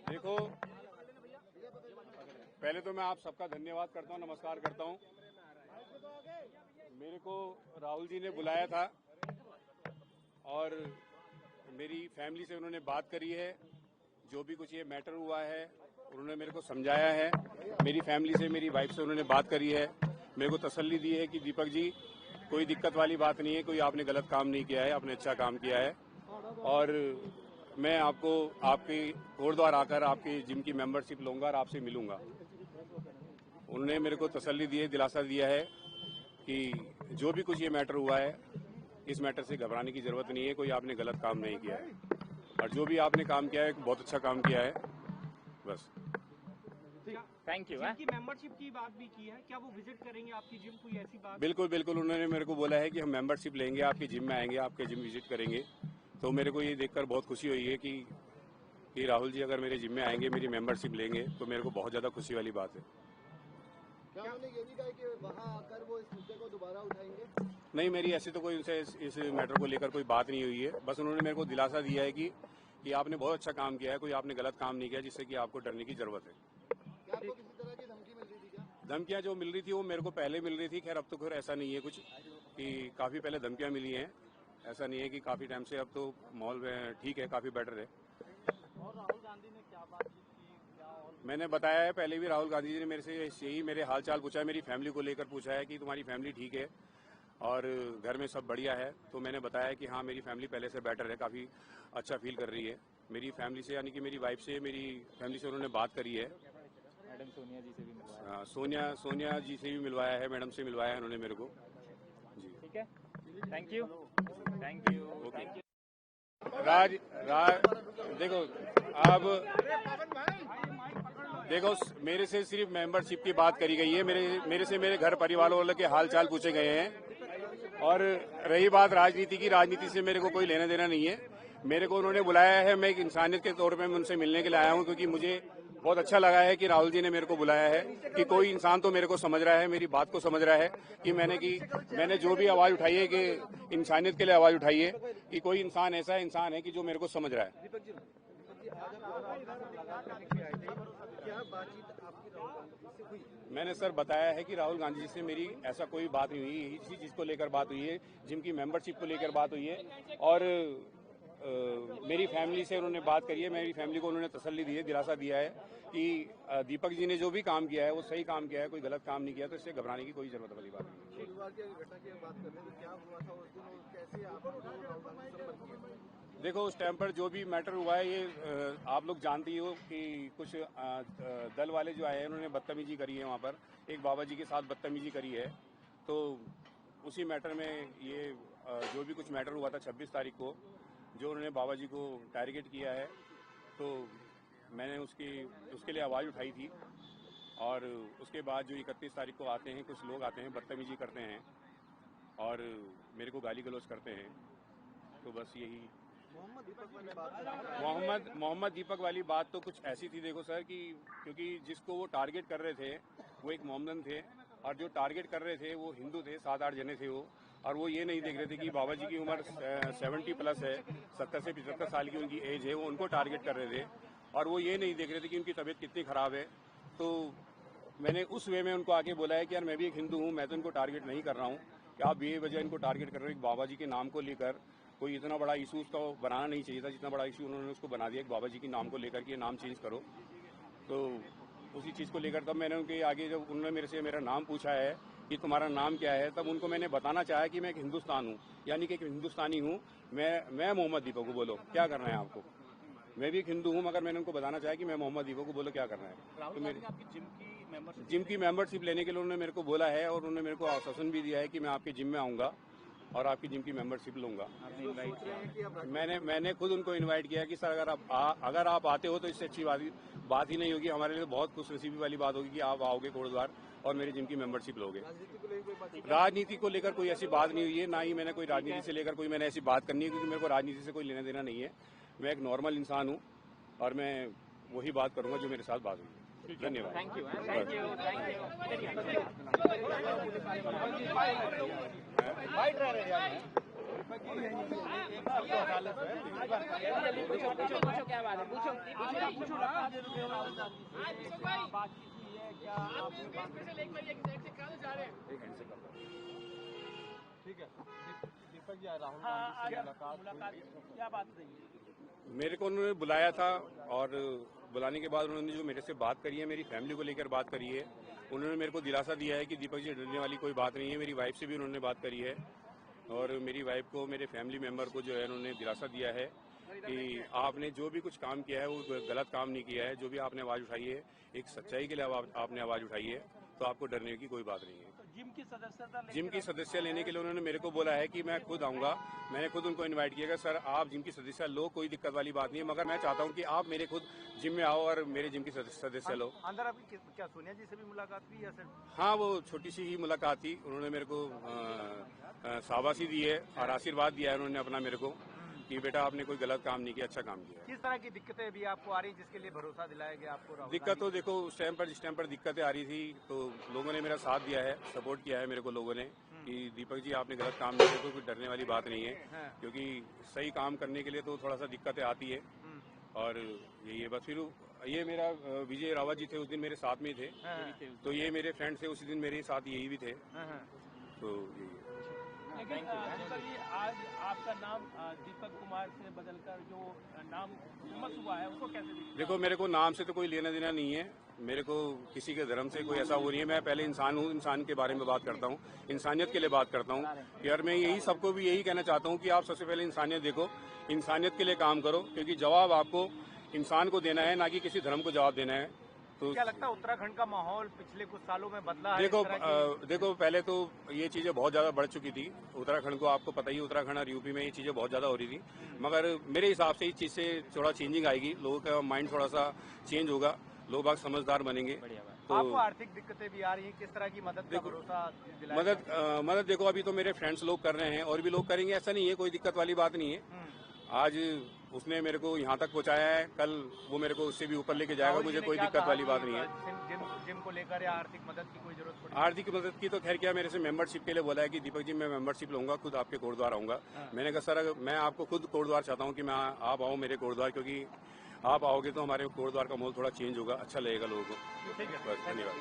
देखो, पहले तो मैं आप सबका धन्यवाद करता हूँ, नमस्कार करता हूँ। मेरे को राहुल जी ने बुलाया था और मेरी फैमिली से उन्होंने बात करी है। जो भी कुछ ये मैटर हुआ है उन्होंने मेरे को समझाया है। मेरी फैमिली से, मेरी वाइफ से उन्होंने बात करी है, मेरे को तसल्ली दी है कि दीपक जी कोई दिक्कत वाली बात नहीं है, कोई आपने गलत काम नहीं किया है, आपने अच्छा काम किया है। और मैं आपको आपके कोटद्वार आकर आपकी जिम की मेंबरशिप लूंगा और आपसे मिलूंगा। उन्होंने मेरे को तसल्ली दी है, दिलासा दिया है कि जो भी कुछ ये मैटर हुआ है इस मैटर से घबराने की जरूरत नहीं है, कोई आपने गलत काम नहीं किया है और जो भी आपने काम किया है बहुत अच्छा काम किया है। बस थैंक यू। जिम की मेंबरशिप की बात भी की है, क्या वो विजिट करेंगे आपकी जिम? कोई ऐसी बात? बिल्कुल बिल्कुल, उन्होंने मेरे को बोला है कि हम मेंबरशिप लेंगे, आपकी जिम में आएंगे, आपके जिम विजिट करेंगे। तो मेरे को ये देखकर बहुत खुशी हुई है कि राहुल जी अगर मेरे जिम में आएंगे, मेरी मेंबरशिप लेंगे तो मेरे को बहुत ज़्यादा खुशी वाली बात है। क्या उन्होंने ये भी कहा कि वहां आकर वो इस मुद्दे को दोबारा उठाएंगे? नहीं, मेरी ऐसी तो कोई उनसे इस मैटर को लेकर कोई बात नहीं हुई है। बस उन्होंने मेरे को दिलासा दिया है कि आपने बहुत अच्छा काम किया है, कोई आपने गलत काम नहीं किया जिससे कि आपको डरने की जरूरत है। क्या आपको किसी तरह की धमकी मिल रही थी क्या? धमकियां जो मिल रही थी वो मेरे को पहले मिल रही थी। खैर अब तो खैर ऐसा नहीं है कुछ कि काफ़ी पहले धमकियां मिली हैं। ऐसा नहीं है कि काफ़ी टाइम से, अब तो माहौल ठीक है, काफ़ी बेटर है। और राहुल गांधी ने क्या बातचीत की, क्या? और मैंने बताया है पहले भी, राहुल गांधी जी ने मेरे से यही मेरे हाल चाल पूछा है, मेरी फैमिली को लेकर पूछा है कि तुम्हारी फैमिली ठीक है और घर में सब बढ़िया है। तो मैंने बताया कि हाँ, मेरी फैमिली पहले से बेटर है, काफ़ी अच्छा फील कर रही है। मेरी फैमिली से, यानी कि मेरी वाइफ से, मेरी फैमिली से उन्होंने बात करी है। मैडम सोनिया जी से भी मिलवाया। हाँ, सोनिया जी से भी मिलवाया है, मैडम से मिलवाया है उन्होंने मेरे को। जी ठीक है, thank you thank you okay. Thank you. Raj देखो, अब देखो, मेरे से सिर्फ मेंबरशिप की बात करी गई है। मेरे से मेरे घर परिवार वालों के हाल चाल पूछे गए हैं। और रही बात राजनीति की, राजनीति से मेरे को कोई लेना देना नहीं है। मेरे को उन्होंने बुलाया है, मैं एक इंसानियत के तौर पे मैं उनसे मिलने के लिए आया हूं, क्योंकि मुझे बहुत अच्छा लगा है कि राहुल जी ने मेरे को बुलाया है कि कोई इंसान तो मेरे को समझ रहा है, मेरी बात को समझ रहा है कि मैंने जो भी आवाज उठाई है कि इंसानियत के लिए आवाज उठाई है, कि कोई इंसान ऐसा इंसान है कि जो मेरे को समझ रहा है। मैंने सर बताया है कि राहुल गांधी जी से मेरी ऐसा कोई बात नहीं हुई, इसी चीज को लेकर बात हुई है, जिम की मेंबरशिप को लेकर बात हुई है। और मेरी फैमिली से उन्होंने बात करी है, मेरी फैमिली को उन्होंने तसल्ली दी है, दिलासा दिया है कि दीपक जी ने जो भी काम किया है वो सही काम किया है, कोई गलत काम नहीं किया, तो इससे घबराने की कोई जरूरत वाली बात नहीं है। बुधवार की घटना की बात कर रहे हैं, तो क्या हुआ था उस दिन और कैसे आप देखो, उस टाइम पर जो भी मैटर हुआ है, ये आप लोग जानते ही हो कि कुछ दल वाले जो आए हैं उन्होंने बदतमीजी करी है वहाँ पर, एक बाबा जी के साथ बदतमीजी करी है। तो उसी मैटर में ये जो भी कुछ मैटर हुआ था 26 तारीख को, जो उन्होंने बाबा जी को टारगेट किया है, तो मैंने उसके लिए आवाज़ उठाई थी। और उसके बाद जो 31 तारीख को आते हैं कुछ लोग, आते हैं बदतमीजी करते हैं और मेरे को गाली गलौज करते हैं। तो बस यही मोहम्मद दीपक वाली बात तो कुछ ऐसी थी, देखो सर, कि क्योंकि जिसको वो टारगेट कर रहे थे वो एक मोहम्मदन थे, और जो टारगेट कर रहे थे वो हिंदू थे, 7-8 जने थे वो। और वो ये नहीं देख रहे थे कि बाबा जी की उम्र 70 प्लस है, 70 से 75 साल की उनकी एज है, वो उनको टारगेट कर रहे थे। और वो ये नहीं देख रहे थे कि उनकी तबीयत कितनी ख़राब है। तो मैंने उस वे में उनको आके बोला है कि यार मैं भी एक हिंदू हूँ, मैं तो इनको टारगेट नहीं कर रहा हूँ, कि आप बेवजह इनको टारगेट कर रहे हो। बाबा जी के नाम को लेकर कोई इतना बड़ा इशू उसका बनाना नहीं चाहिए था, जितना बड़ा इशू उन्होंने उसको बना दिया, कि बाबा जी के नाम को लेकर के नाम चेंज करो। तो उसी चीज़ को लेकर तब मैंने उनके आगे, जब उन्होंने मेरे से मेरा नाम पूछा है कि तुम्हारा नाम क्या है, तब उनको मैंने बताना चाहा कि मैं एक हिंदुस्तान हूँ, यानी कि एक हिंदुस्तानी हूँ। मैं मोहम्मद दीपक को, बोलो क्या करना है आपको। मैं भी एक हिंदू हूँ, मगर मैंने उनको बताना चाहा कि मैं मोहम्मद दीपक को, बोलो क्या करना है। तो मेरी जिम की मेंबरशिप लेने के लिए उन्होंने मेरे को बोला है, और उन्होंने मेरे को आश्वासन भी दिया है कि मैं आपके जिम में आऊँगा और आपकी जिम की मेंबरशिप लूंगा। मैंने खुद उनको इनवाइट किया कि सर अगर आप आते हो तो इससे अच्छी बात ही नहीं होगी, हमारे लिए बहुत खुशनसीबी वाली बात होगी कि आप आओगे कोटद्वार और मेरे जिम की मेंबरशिप लोगे। राजनीति को लेकर कोई ऐसी बात नहीं हुई है, ना ही मैंने कोई राजनीति से लेकर कोई मैंने ऐसी बात करनी है, क्योंकि मेरे को राजनीति से कोई लेना देना नहीं है। मैं एक नॉर्मल इंसान हूँ और मैं वही बात करूंगा जो मेरे साथ बात हुई। धन्यवाद। Thank you. पूछो क्या बात है, पूछो बातचीत हुई है क्या? ठीक है, दीपक जी राहुल हाँ, मुलाकात क्या बात रही? मेरे को उन्होंने बुलाया था और बुलाने के बाद उन्होंने जो मेरे से बात करी है, मेरी फैमिली को लेकर बात करी है। उन्होंने मेरे को दिलासा दिया है कि दीपक जी डरने वाली कोई बात नहीं है। मेरी वाइफ से भी उन्होंने बात करी है और मेरी वाइफ को, मेरे फैमिली मेंबर को जो है उन्होंने दिलासा दिया है कि आपने जो भी कुछ काम किया है वो गलत काम नहीं किया है। जो भी आपने आवाज़ उठाई है, एक सच्चाई के लिए आपने आवाज़ उठाई है, तो आपको डरने की कोई बात नहीं है। जिम की सदस्य लेने के लिए उन्होंने मेरे को बोला है कि मैं खुद आऊंगा। मैंने खुद उनको इनवाइट किया कि सर आप जिम की सदस्य लो, कोई दिक्कत वाली बात नहीं है, मगर मैं चाहता हूं कि आप मेरे खुद जिम में आओ और मेरे जिम की सदस्य लो। अंदर आपकी क्या सोनिया जी से भी मुलाकात हुई या सर? हाँ, वो छोटी सी ही मुलाकात थी। उन्होंने मेरे को शाबाशी दी है और आशीर्वाद दिया है उन्होंने अपना मेरे को कि बेटा आपने कोई गलत काम नहीं किया, अच्छा काम किया। किस तरह की दिक्कतें भी आपको आ रही जिसके लिए भरोसा दिलाया गया आपको? दिक्कत तो देखो उस टाइम पर, जिस टाइम पर दिक्कतें आ रही थी तो लोगों ने मेरा साथ दिया है, सपोर्ट किया है मेरे को लोगों ने कि दीपक जी आपने गलत काम नहीं किया, तो कोई डरने वाली बात नहीं है, क्योंकि सही काम करने के लिए तो थोड़ा सा दिक्कतें आती है। और यही है बस। फिर ये मेरा विजय रावत जी थे, उस दिन मेरे साथ में थे, तो ये मेरे फ्रेंड थे, उसी दिन मेरे साथ यही भी थे, तो यही है। लेकिन दीपक जी आज आपका नाम दीपक कुमार से बदलकर जो नाम फेमस हुआ है उसको कैसे देखते? देखो मेरे को नाम से तो कोई लेना देना नहीं है, मेरे को किसी के धर्म से कोई ऐसा वो नहीं है। मैं पहले इंसान हूँ, इंसान के बारे में बात करता हूँ, इंसानियत के लिए बात करता हूँ। यार मैं यही सबको भी यही कहना चाहता हूँ कि आप सबसे पहले इंसानियत देखो, इंसानियत के लिए काम करो, क्योंकि जवाब आपको इंसान को देना है, ना कि किसी धर्म को जवाब देना है। तो क्या लगता है उत्तराखंड का माहौल पिछले कुछ सालों में बदला है? देखो पहले तो ये चीजें बहुत ज्यादा बढ़ चुकी थी। उत्तराखंड को आपको पता ही, उत्तराखंड और यूपी में ये चीजें बहुत ज्यादा हो रही थी, मगर मेरे हिसाब से इस चीज से थोड़ा चेंजिंग आएगी, लोगों का माइंड थोड़ा सा चेंज होगा, लोग बाग समझदार बनेंगे। तो आपको आर्थिक दिक्कतें भी आ रही है, किस तरह की मदद का भरोसा दिलाया? मदद देखो अभी तो मेरे फ्रेंड्स लोग कर रहे हैं और भी लोग करेंगे, ऐसा नहीं है, कोई दिक्कत वाली बात नहीं है। आज उसने मेरे को यहाँ तक पहुँचाया है, कल वो मेरे को उससे भी ऊपर लेके जाएगा, मुझे कोई दिक्कत वाली बात नहीं है। जिम को लेकर या आर्थिक मदद की कोई जरूरत पड़ी? आर्थिक मदद की तो खैर क्या, मेरे से मेंबरशिप के लिए बोला है कि दीपक जी मैं मेंबरशिप लूंगा, खुद आपके कोटद्वार आऊंगा। मैंने कहा सर मैं आपको खुद कोटद्वार चाहता हूँ कि मैं आप आओ मेरे कोटद्वार, क्योंकि आप आओगे तो हमारे कोटद्वार का माहौल थोड़ा चेंज होगा, अच्छा लगेगा लोगों को। ठीक है, बस धन्यवाद।